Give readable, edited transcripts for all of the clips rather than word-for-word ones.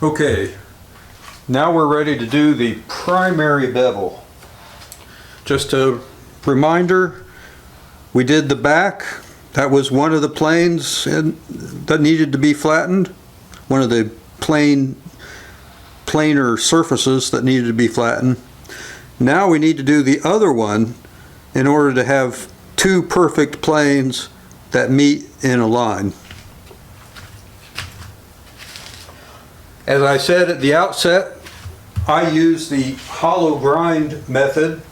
Okay, now we're ready to do the primary bevel. Just a reminder, we did the back. That was one of the planes that needed to be flattened. One of the planar surfaces that needed to be flattened. Now we need to do the other one in order to have two perfect planes that meet in a line. As I said at the outset, I use the hollow grind method.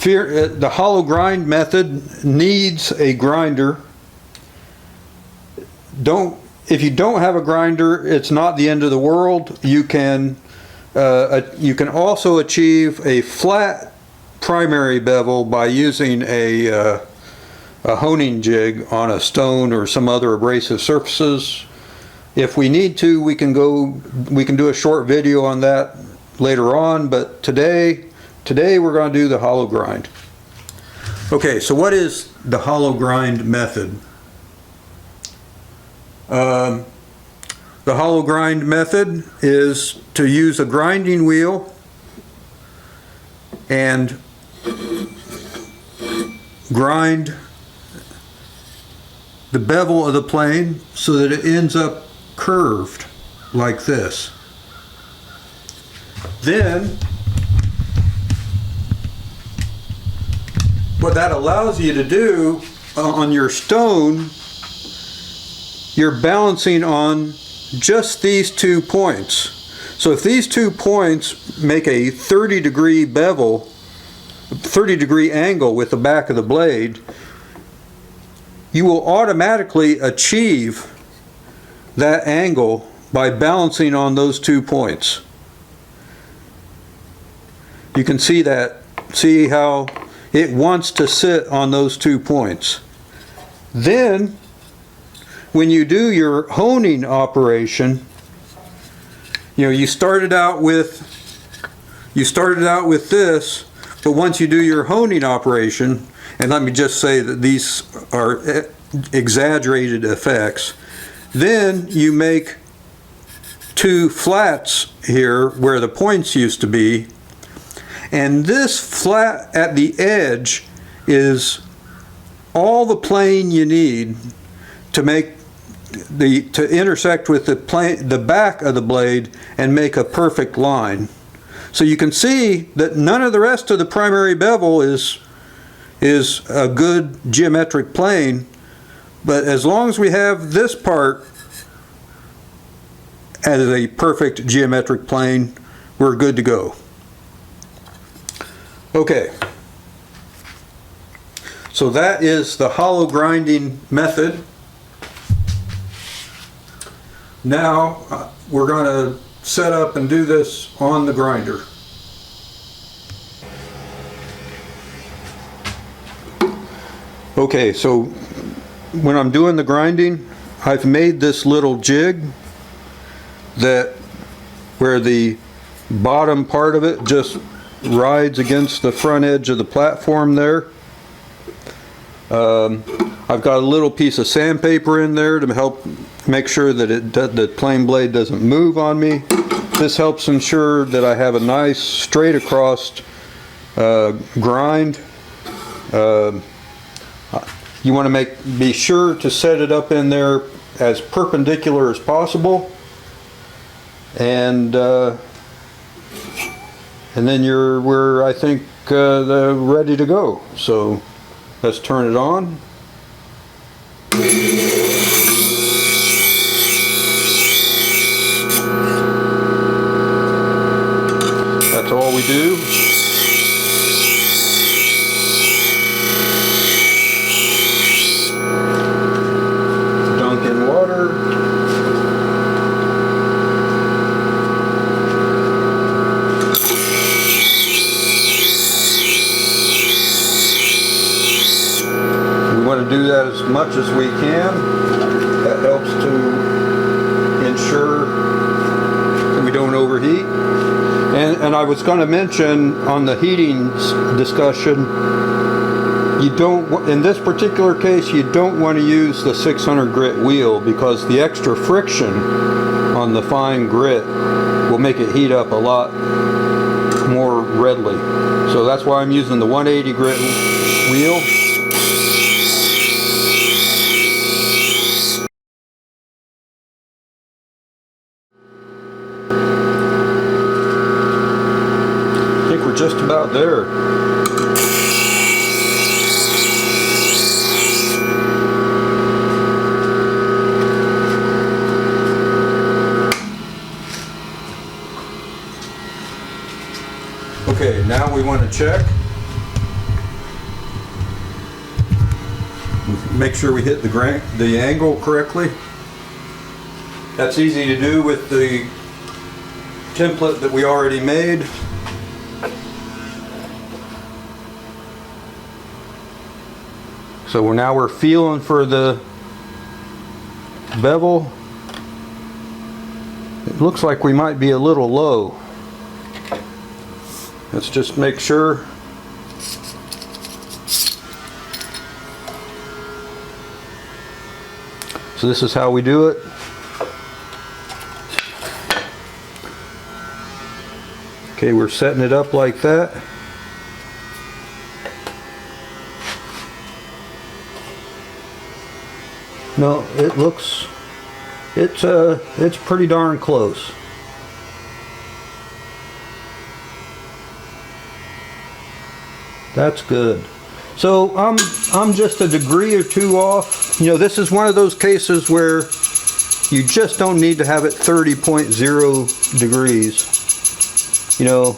The hollow grind method needs a grinder. If you don't have a grinder, it's not the end of the world. You can also achieve a flat primary bevel by using a honing jig on a stone or some other abrasive surfaces. If we need to, we can do a short video on that later on, but today we're going to do the hollow grind. Okay, so what is the hollow grind method? The hollow grind method is to use a grinding wheel and grind the bevel of the plane so that it ends up curved like this. Then what that allows you to do on your stone, you're balancing on just these 2 points. So if these 2 points make a 30-degree bevel, 30-degree angle with the back of the blade, you will automatically achieve that angle by balancing on those 2 points. You can see how it wants to sit on those 2 points. Then when you do your honing operation, you started out with this, but once you do your honing operation, and let me just say that these are exaggerated effects, then you make 2 flats here where the points used to be, and this flat at the edge is all the plane you need to make to intersect with the back of the blade and make a perfect line. So you can see that none of the rest of the primary bevel is a good geometric plane, but as long as we have this part as a perfect geometric plane, we're good to go. Okay, so that is the hollow grinding method. Now we're going to set up and do this on the grinder. Okay, so when I'm doing the grinding, I've made this little jig where the bottom part of it just rides against the front edge of the platform there. I've got a little piece of sandpaper in there to help make sure that the plane blade doesn't move on me. This helps ensure that I have a nice straight across grind. You want to be sure to set it up in there as perpendicular as possible, and then we're I think ready to go. So let's turn it on. That's all we do. Dunk in water. We want to do that as much as we can. That helps to ensure that we don't overheat. And I was going to mention on the heating discussion, in this particular case, you don't want to use the 600 grit wheel because the extra friction on the fine grit will make it heat up a lot more readily. So that's why I'm using the 180 grit wheel. I think we're just about there. Okay, now we want to check. Make sure we hit the angle correctly. That's easy to do with the template that we already made. So now we're feeling for the bevel. It looks like we might be a little low. Let's just make sure. So this is how we do it. Okay, we're setting it up like that. No, it looks, it's pretty darn close. That's good. So I'm just a degree or two off. You know, this is one of those cases where you just don't need to have it 30.0 degrees. You know,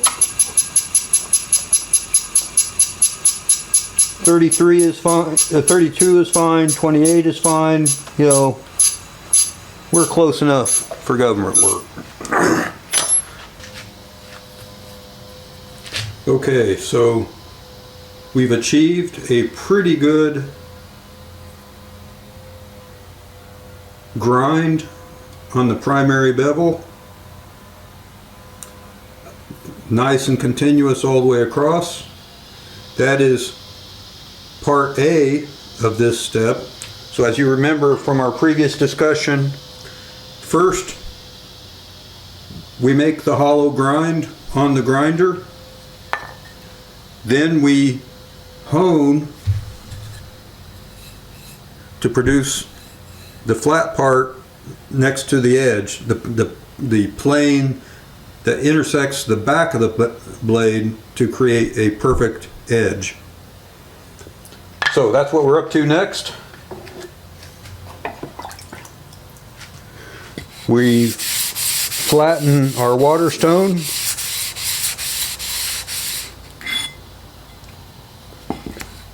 33 is fine, 32 is fine, 28 is fine. You know, we're close enough for government work. Okay, so we've achieved a pretty good grind on the primary bevel. Nice and continuous all the way across. That is part A of this step. So as you remember from our previous discussion, first we make the hollow grind on the grinder. Then we hone to produce the flat part next to the edge, the plane that intersects the back of the blade to create a perfect edge. So that's what we're up to next. We flatten our water stone.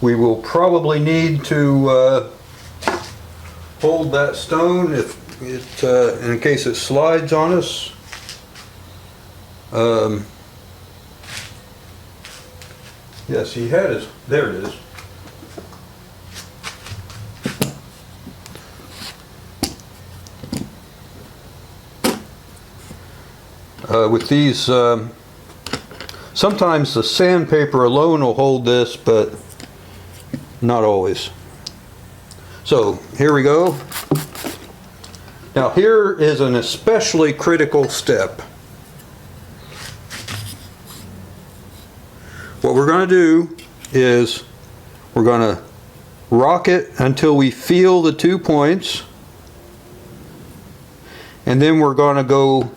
We will probably need to hold that stone if it, in case it slides on us. Yes, he had his, there it is. With these, sometimes the sandpaper alone will hold this, but not always. So here we go. Now here is an especially critical step. What we're going to do is we're going to rock it until we feel the 2 points, and then we're going to go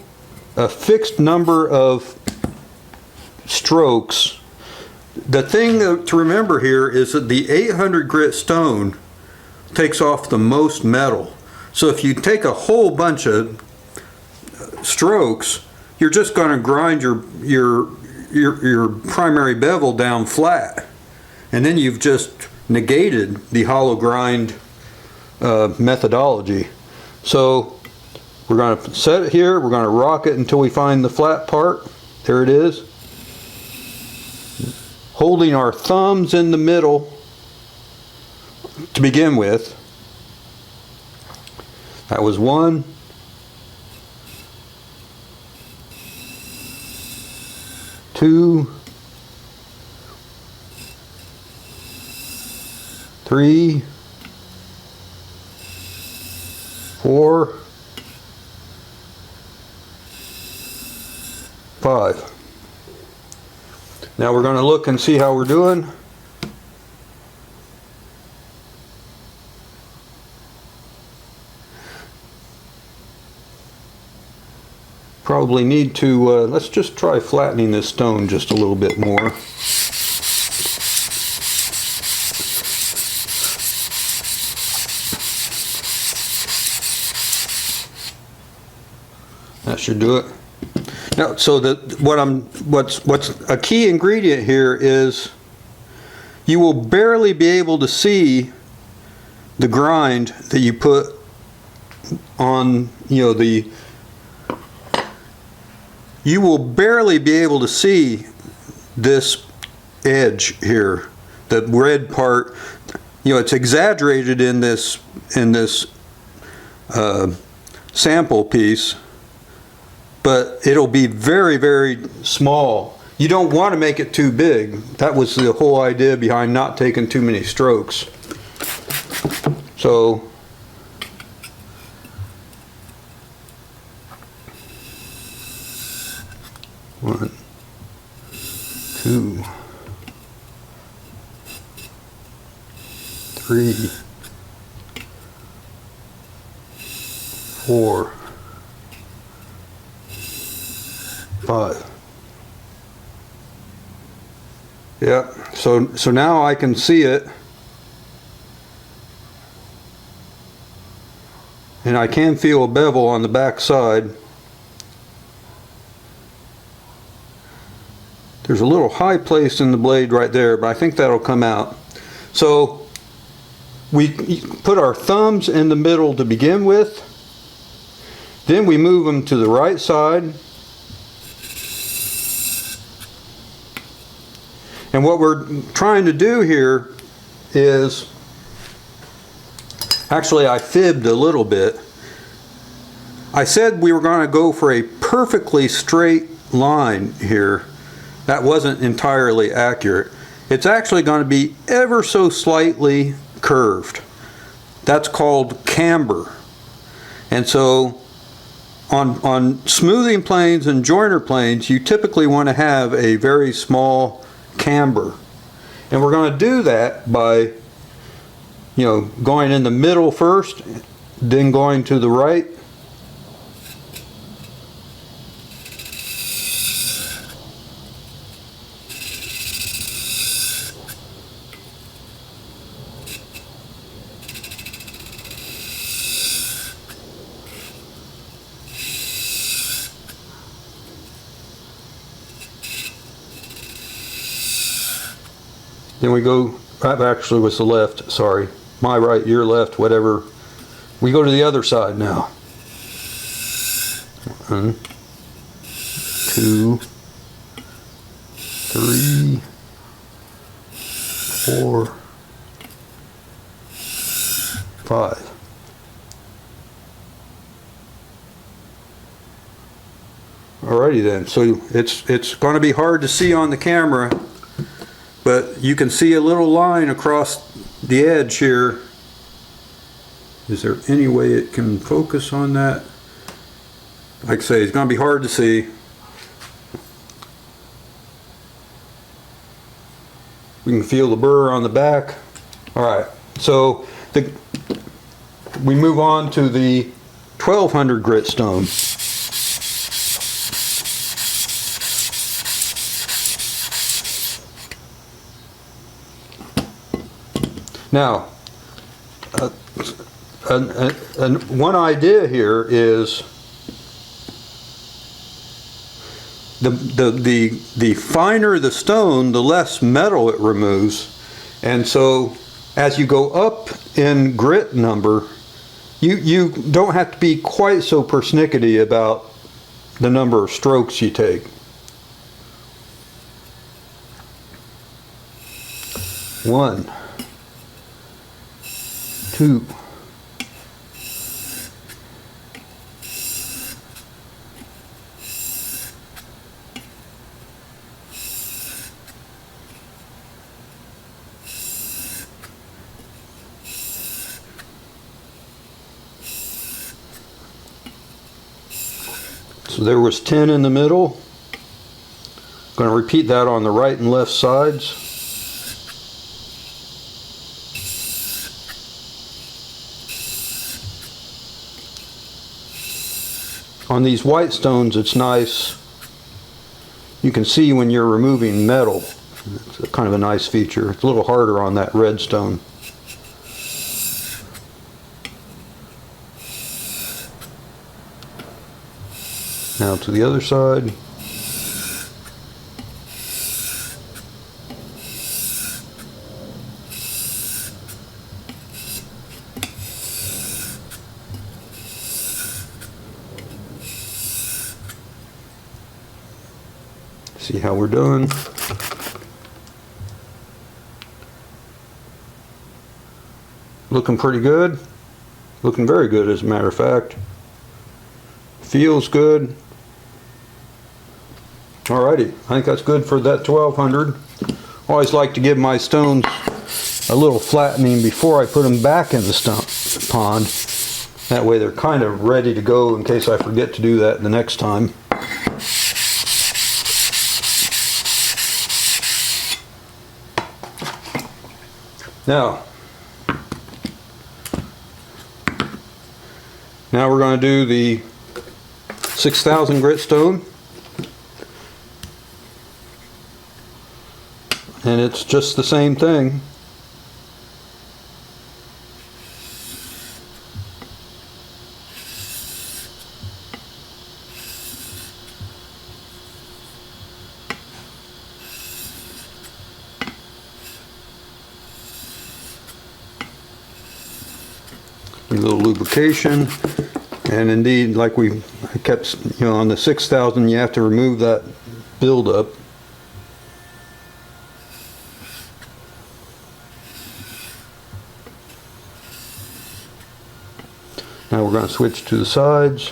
a fixed number of strokes. The thing to remember here is that the 800 grit stone takes off the most metal. So if you take a whole bunch of strokes, you're just going to grind your primary bevel down flat, and then you've just negated the hollow grind methodology. So we're going to set it here, we're going to rock it until we find the flat part. There it is. Holding our thumbs in the middle to begin with. That was 1. 2. 3. 4. Now we're going to look and see how we're doing. Probably need to, let's just try flattening this stone just a little bit more. That should do it. Now, so what's a key ingredient here is you will barely be able to see the grind that you put on, you will barely be able to see this edge here, the red part. It's exaggerated in this sample piece, but it'll be very, very small. You don't want to make it too big. That was the whole idea behind not taking too many strokes. So one, two, three, four, five. Yeah, so now I can see it, and I can feel a bevel on the back side. There's a little high place in the blade right there, but I think that'll come out. So we put our thumbs in the middle to begin with, then we move them to the right side. And what we're trying to do here is, actually I fibbed a little bit. I said we were going to go for a perfectly straight line here. That wasn't entirely accurate. It's actually going to be ever so slightly curved. That's called camber. And so on smoothing planes and joiner planes, you typically want to have a very small camber, and we're going to do that by going in the middle first, then going to the right. Then we go, actually was the left, sorry. My right, your left, whatever. We go to the other side now. 1, 2, 3, 4, 5. Alrighty then, so it's going to be hard to see on the camera, but you can see a little line across the edge here. Is there any way it can focus on that? Like I say, it's going to be hard to see. We can feel the burr on the back. Alright, so we move on to the 1200 grit stone. Now, one idea here is the finer the stone, the less metal it removes, and so as you go up in grit number, you don't have to be quite so persnickety about the number of strokes you take. 1, 2, 10 in the middle. going to repeat that on the right and left sides. On these white stones, it's nice. You can see when you're removing metal. It's kind of a nice feature. It's a little harder on that red stone. Now to the other side. See how we're doing. Looking pretty good. Looking very good, as a matter of fact. Feels good. Alrighty, I think that's good for that 1200. Always like to give my stones a little flattening before I put them back in the pond. That way they're kind of ready to go in case I forget to do that the next time. Now we're going to do the 6000 grit stone, and it's just the same thing. A little lubrication, and indeed, like I kept, on the 6000, you have to remove that buildup. Now we're going to switch to the sides.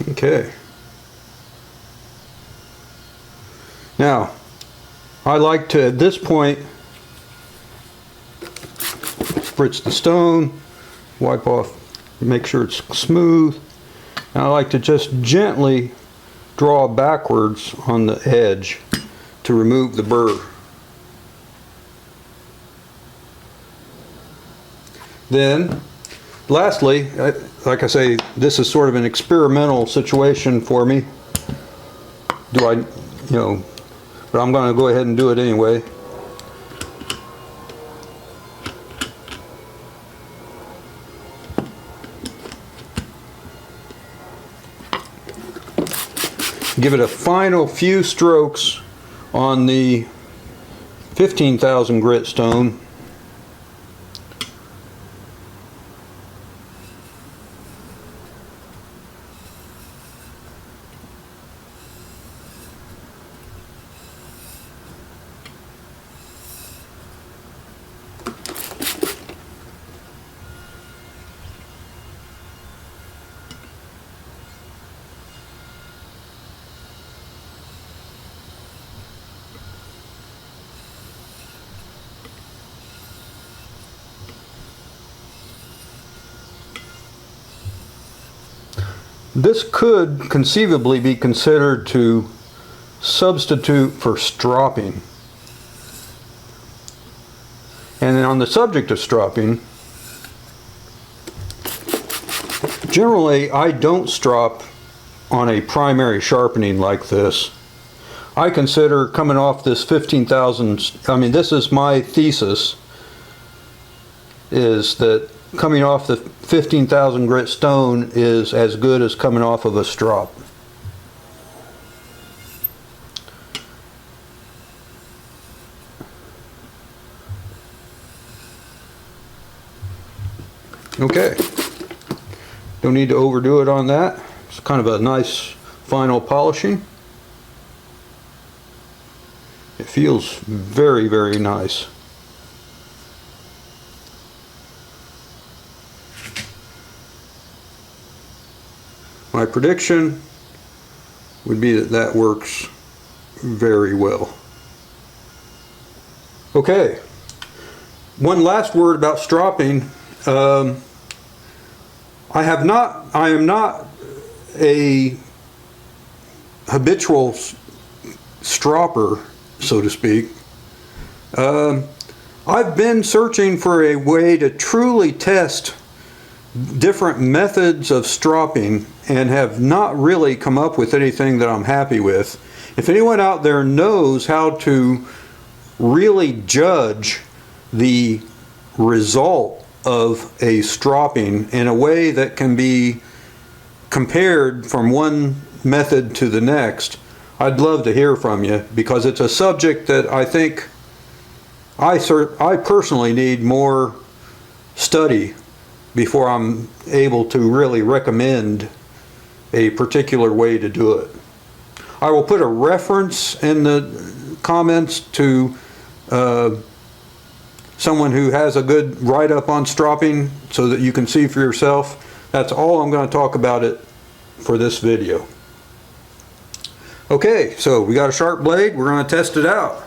Okay. Now, I like to, at this point, spritz the stone, wipe off, make sure it's smooth. And I like to just gently draw backwards on the edge to remove the burr. Then, lastly, like I say, this is sort of an experimental situation for me. But I'm going to go ahead and do it anyway. Give it a final few strokes on the 15,000 grit stone. This could conceivably be considered to substitute for stropping. And then on the subject of stropping, generally I don't strop on a primary sharpening like this. I consider coming off this 15,000, this is my thesis, is that coming off the 15,000 grit stone is as good as coming off of a strop. Okay, don't need to overdo it on that. It's kind of a nice final polishing. It feels very, very nice. My prediction would be that that works very well. Okay, one last word about stropping. I am not a habitual stropper, so to speak. I've been searching for a way to truly test different methods of stropping and have not really come up with anything that I'm happy with. If anyone out there knows how to really judge the result of a stropping in a way that can be compared from one method to the next, I'd love to hear from you, because it's a subject that I think I personally need more study before I'm able to really recommend a particular way to do it. I will put a reference in the comments to someone who has a good write-up on stropping so that you can see for yourself. That's all I'm going to talk about it for this video. Okay, so we got a sharp blade. We're going to test it out.